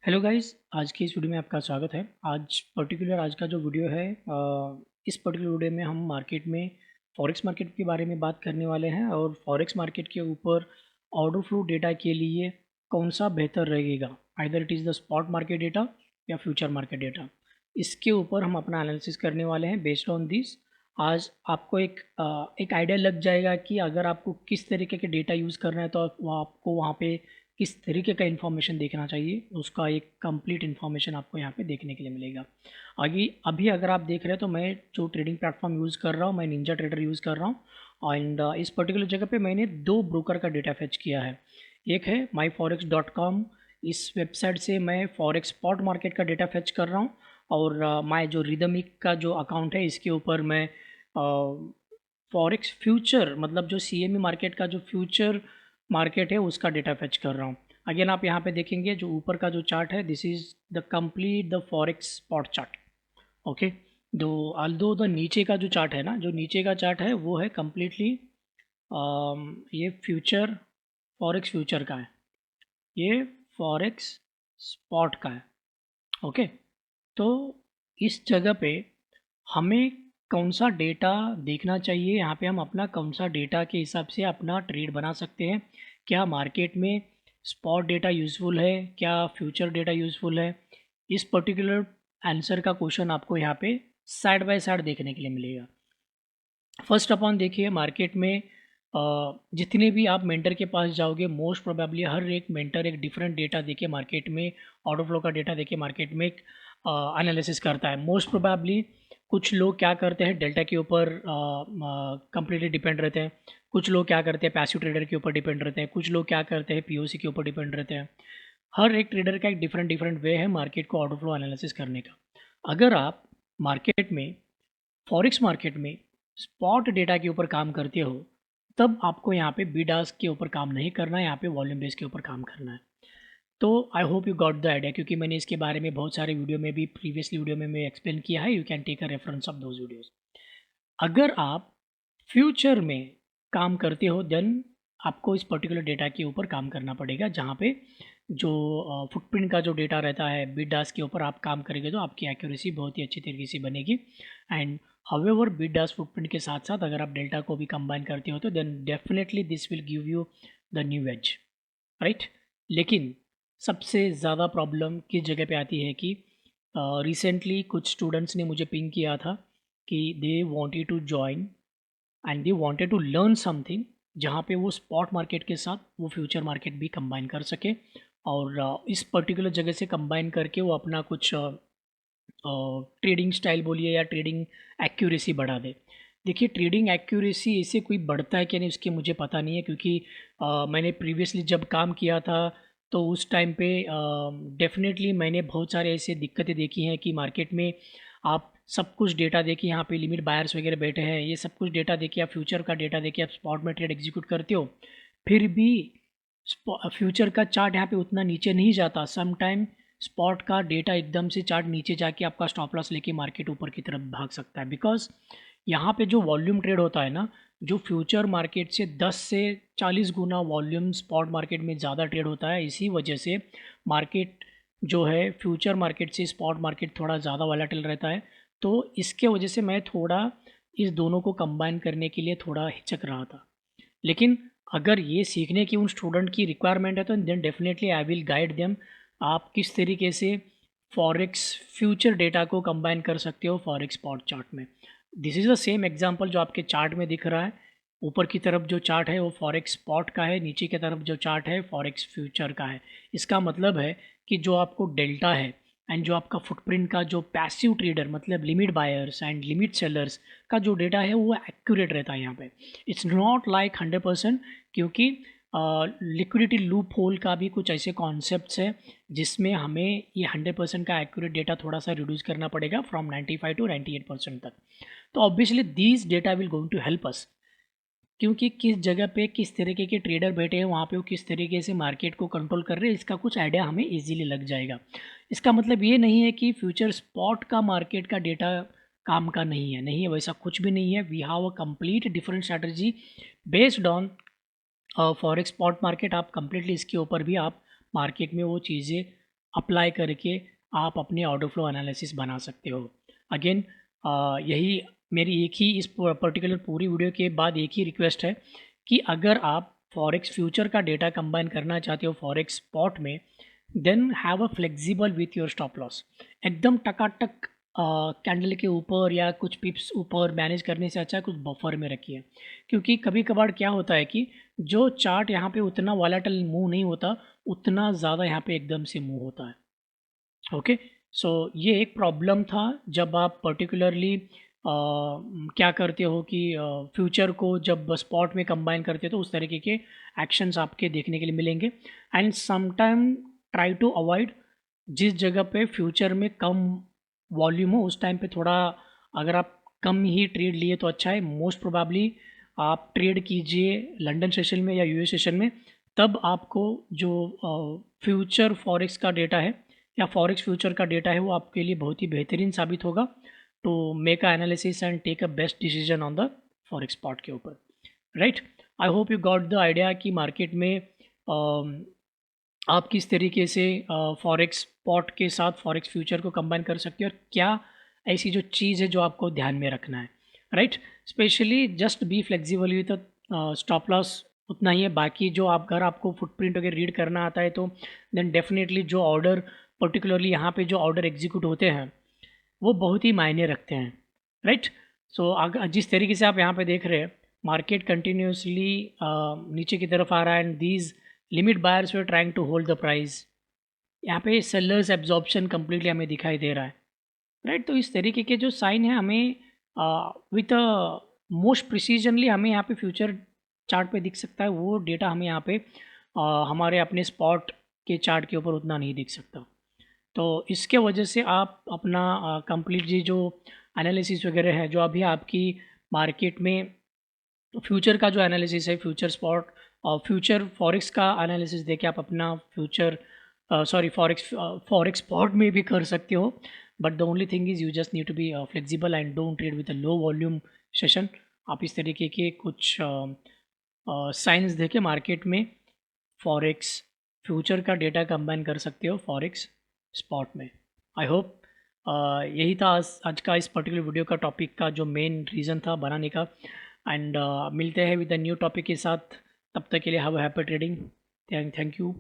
Hello guys, आज की इस वीडियो में आपका स्वागत है। आज का जो वीडियो है इस पर्टिकुलर वीडियो में हम मार्केट में फॉरेक्स मार्केट के बारे में बात करने वाले हैं और फॉरेक्स मार्केट के ऊपर ऑर्डर फ्लो डेटा के लिए कौन सा बेहतर रहेगा, either it is the spot market data या फ्यूचर मार्केट डेटा। इसके ऊपर हम अपना एनालिसिस करने वाले हैं बेस्ड ऑन दिस। आज आपको एक आइडिया लग जाएगा कि अगर आपको किस तरीके के डेटा यूज़ करना है तो आपको वहाँ पे किस तरीके का इन्फॉर्मेशन देखना चाहिए, उसका एक कंप्लीट इन्फॉर्मेशन आपको यहाँ पे देखने के लिए मिलेगा। आगे अभी अगर आप देख रहे हैं तो मैं जो ट्रेडिंग प्लेटफॉर्म यूज़ कर रहा हूँ, मैं निंजा ट्रेडर यूज़ कर रहा हूँ एंड इस पर्टिकुलर जगह पे मैंने दो ब्रोकर का डेटा फेच किया है। एक है myforex.com। इस वेबसाइट से मैं फॉरेक्स स्पॉट मार्केट का डेटा फेच कर रहा हूँ और माय जो रिदमिक का जो अकाउंट है इसके ऊपर मैं फॉरेक्स फ्यूचर मतलब जो CME मार्केट का जो फ्यूचर मार्केट है उसका डेटा फेच कर रहा हूँ। अगेन आप यहाँ पे देखेंगे जो ऊपर का जो चार्ट है, this is the complete the forex spot chart. Okay, दो अल्दो द नीचे का जो चार्ट है ना, जो नीचे का चार्ट है वो है कम्प्लीटली ये फ्यूचर फॉरेक्स फ्यूचर का है, ये फॉरेक्स स्पॉट का है। ओके, तो इस जगह पे हमें कौन सा डेटा देखना चाहिए, यहाँ पे हम अपना कौन सा डेटा के हिसाब से अपना ट्रेड बना सकते हैं। क्या मार्केट में स्पॉट डेटा यूज़फुल है, क्या फ्यूचर डेटा यूज़फुल है, इस पर्टिकुलर आंसर का क्वेश्चन आपको यहाँ पे साइड बाय साइड देखने के लिए मिलेगा। फर्स्ट अपन देखिए, मार्केट में जितने भी आप मेंटर के पास जाओगे मोस्ट प्रोबेबली हर एक मेंटर एक डिफरेंट डेटा देके मार्केट में ऑर्डर फ्लो का डेटा देके मार्केट में एनालिसिस करता है। मोस्ट प्रोबेबली कुछ लोग क्या करते हैं, डेल्टा के ऊपर कंप्लीटली डिपेंड रहते हैं। कुछ लोग क्या करते हैं, पैसिव ट्रेडर के ऊपर डिपेंड रहते हैं। कुछ लोग क्या करते हैं, POC के ऊपर डिपेंड रहते हैं। हर एक ट्रेडर का एक डिफरेंट डिफरेंट वे है मार्केट को ऑर्डर फ्लो एनालिसिस करने का। अगर आप मार्केट में फॉरेक्स मार्केट में स्पॉट डेटा के ऊपर काम करते हो तब आपको यहाँ पे बिड आस्क के ऊपर काम नहीं करना है, यहाँ पे वॉल्यूम बेस के ऊपर काम करना है। तो आई hope you got the idea, क्योंकि मैंने इसके बारे में बहुत सारे वीडियो में भी प्रीवियसली वीडियो में मैं एक्सप्लेन किया है। You can take a reference of those videos. अगर आप फ्यूचर में काम करते हो देन आपको इस पर्टिकुलर डेटा के ऊपर काम करना पड़ेगा, जहाँ पे जो फुटप्रिंट का जो डेटा रहता है बिड आस्क के ऊपर आप काम करेंगे तो आपकी एक्यूरेसी बहुत ही अच्छी तरीके से बनेगी। And however bid ask footprint के साथ साथ अगर आप डेल्टा को भी कंबाइन करते हो तो then definitely this will give you the new edge, right. लेकिन सबसे ज़्यादा प्रॉब्लम किस जगह पे आती है कि रिसेंटली कुछ स्टूडेंट्स ने मुझे पिंग किया था कि they wanted to join and they wanted to learn something, जहाँ पे वो स्पॉट मार्केट के साथ वो फ्यूचर मार्केट भी कंबाइन कर सके और इस पर्टिकुलर जगह से कंबाइन करके वो अपना कुछ ट्रेडिंग स्टाइल बोलिए या ट्रेडिंग एक्यूरेसी बढ़ा दे। देखिए, ट्रेडिंग एक्यूरेसी इससे कोई बढ़ता है कि नहीं उसके मुझे पता नहीं है, क्योंकि मैंने प्रीवियसली जब काम किया था तो उस टाइम पे डेफिनेटली मैंने बहुत सारे ऐसे दिक्कतें देखी हैं कि मार्केट में आप सब कुछ डेटा देखिए, यहाँ पे लिमिट बायर्स वगैरह बैठे हैं, ये सब कुछ डेटा देखिए, आप फ्यूचर का डेटा देखिए, आप स्पॉट में ट्रेड एग्जीक्यूट करते हो, फिर भी फ्यूचर का चार्ट यहाँ पे उतना नीचे नहीं जाता। सम टाइम स्पॉट का डेटा एकदम से चार्ट नीचे जाके आपका स्टॉप लॉस लेके मार्केट ऊपर की तरफ भाग सकता है, बिकॉज यहाँ पे जो वॉल्यूम ट्रेड होता है ना, जो फ्यूचर मार्केट से 10 से 40 गुना वॉल्यूम स्पॉट मार्केट में ज़्यादा ट्रेड होता है। इसी वजह से मार्केट जो है फ्यूचर मार्केट से स्पॉट मार्केट थोड़ा ज़्यादा वॉलेटाइल रहता है। तो इसके वजह से मैं थोड़ा इस दोनों को कंबाइन करने के लिए थोड़ा हिचक रहा था। लेकिन अगर ये सीखने की उन स्टूडेंट की रिक्वायरमेंट है तो then definitely I will guide them आप किस तरीके से फॉरेक्स फ्यूचर डेटा को कंबाइन कर सकते हो फॉरेक्स स्पॉट चार्ट में। This is the same example जो आपके चार्ट में दिख रहा है। ऊपर की तरफ जो चार्ट है वो फॉरेक्स स्पॉट का है, नीचे की तरफ जो चार्ट है फॉरेक्स फ्यूचर का है। इसका मतलब है कि जो आपको डेल्टा है एंड जो आपका फुटप्रिंट का जो पैसिव ट्रेडर मतलब limit buyers and limit sellers का जो डेटा है वो एक्यूरेट रहता है यहाँ पे। इट्स नॉट लाइक 100%, क्योंकि लिक्विडिटी लूप होल का भी कुछ ऐसे कॉन्सेप्ट्स है जिसमें हमें ये 100% का एक्यूरेट डेटा थोड़ा सा रिड्यूस करना पड़ेगा फ्रॉम 95 टू 98% तक। तो obviously these data will going to help us, क्योंकि किस जगह पे किस तरीके के ट्रेडर बैठे हैं वहाँ पे वो किस तरीके से मार्केट को कंट्रोल कर रहे हैं, इसका कुछ आइडिया हमें इजीली लग जाएगा। इसका मतलब ये नहीं है कि फ्यूचर स्पॉट का मार्केट का डेटा काम का नहीं है, नहीं है, वैसा कुछ भी नहीं है। We have a complete different strategy based on forex spot market. आप कंप्लीटली इसके ऊपर भी आप मार्केट में वो चीज़ें अप्लाई करके आप अपने ऑर्डर फ्लो एनालिसिस बना सकते हो। अगेन यही मेरी एक ही इस पर्टिकुलर पूरी वीडियो के बाद एक ही रिक्वेस्ट है कि अगर आप फॉरेक्स फ्यूचर का डेटा कंबाइन करना चाहते हो फॉरेक्स स्पॉट में, then have a flexible with your stop loss. एकदम टकाटक कैंडल के ऊपर या कुछ पिप्स ऊपर मैनेज करने से अच्छा कुछ बफर में रखिए, क्योंकि कभी कभार क्या होता है कि जो चार्ट यहाँ पे उतना वॉलेटाइल मूव नहीं होता, उतना ज़्यादा यहाँ पे एकदम से मूव होता है। ओके, सो ये एक प्रॉब्लम था जब आप पर्टिकुलरली क्या करते हो कि फ्यूचर को जब स्पॉट में कंबाइन करते हो तो उस तरीके के एक्शंस आपके देखने के लिए मिलेंगे। And sometime try to avoid जिस जगह पे फ्यूचर में कम वॉल्यूम हो उस टाइम पे थोड़ा, अगर आप कम ही ट्रेड लिए तो अच्छा है। मोस्ट प्रोबेबली आप ट्रेड कीजिए लंदन सेशन में या यूएस सेशन में, तब आपको जो फ्यूचर फॉरेक्स का डेटा है या फॉरेक्स फ्यूचर का डेटा है वो आपके लिए बहुत ही बेहतरीन साबित होगा to make a analysis and take a best decision on the forex spot के ऊपर। Right, I hope you got the idea कि मार्केट में आप किस तरीके से फॉरेक्स स्पॉट के साथ फॉरेक्स फ्यूचर को कंबाइन कर सकते हो और क्या ऐसी जो चीज़ है जो आपको ध्यान में रखना है। Right, specially just be flexible with stop loss उतना ही है। बाकी जो आप अगर आपको फुटप्रिंट वगैरह रीड करना आता है तो देन डेफिनेटली जो ऑर्डर पर्टिकुलरली यहाँ पे जो ऑर्डर एग्जीक्यूट होते हैं वो बहुत ही मायने रखते हैं। राइट, सो अगर जिस तरीके से आप यहाँ पे देख रहे हैं मार्केट कंटिन्यूसली नीचे की तरफ आ रहा है and these limit buyers were trying to hold the price, यहाँ पे सेलर्स एब्जॉर्प्शन कम्प्लीटली हमें दिखाई दे रहा है। राइट, तो इस तरीके के जो साइन है हमें विथ मोस्ट प्रिसीजनली हमें यहाँ पे फ्यूचर चार्ट पे दिख सकता है, वो डेटा हमें यहाँ पे हमारे अपने स्पॉट के चार्ट के ऊपर उतना नहीं दिख सकता। तो इसके वजह से आप अपना कंप्लीटली जो एनालिसिस वगैरह है जो अभी आपकी मार्केट में फ्यूचर का जो एनालिसिस है फ्यूचर स्पॉट और फ्यूचर फॉरेक्स का एनालिसिस देके आप अपना फ्यूचर सॉरी फॉरेक्स स्पॉट में भी कर सकते हो। But the only thing is you just need to be flexible and don't trade with a low volume session. आप इस तरीके के कुछ साइंस देके मार्केट में फॉरेक्स फ्यूचर का डेटा कंबाइन कर सकते हो फॉरेक्स स्पॉट में। आई होप यही था आज का इस पर्टिकुलर वीडियो का टॉपिक का जो मेन रीज़न था बनाने का। एंड मिलते हैं विद अ न्यू टॉपिक के साथ, तब तक के लिए have a happy trading. Thank you.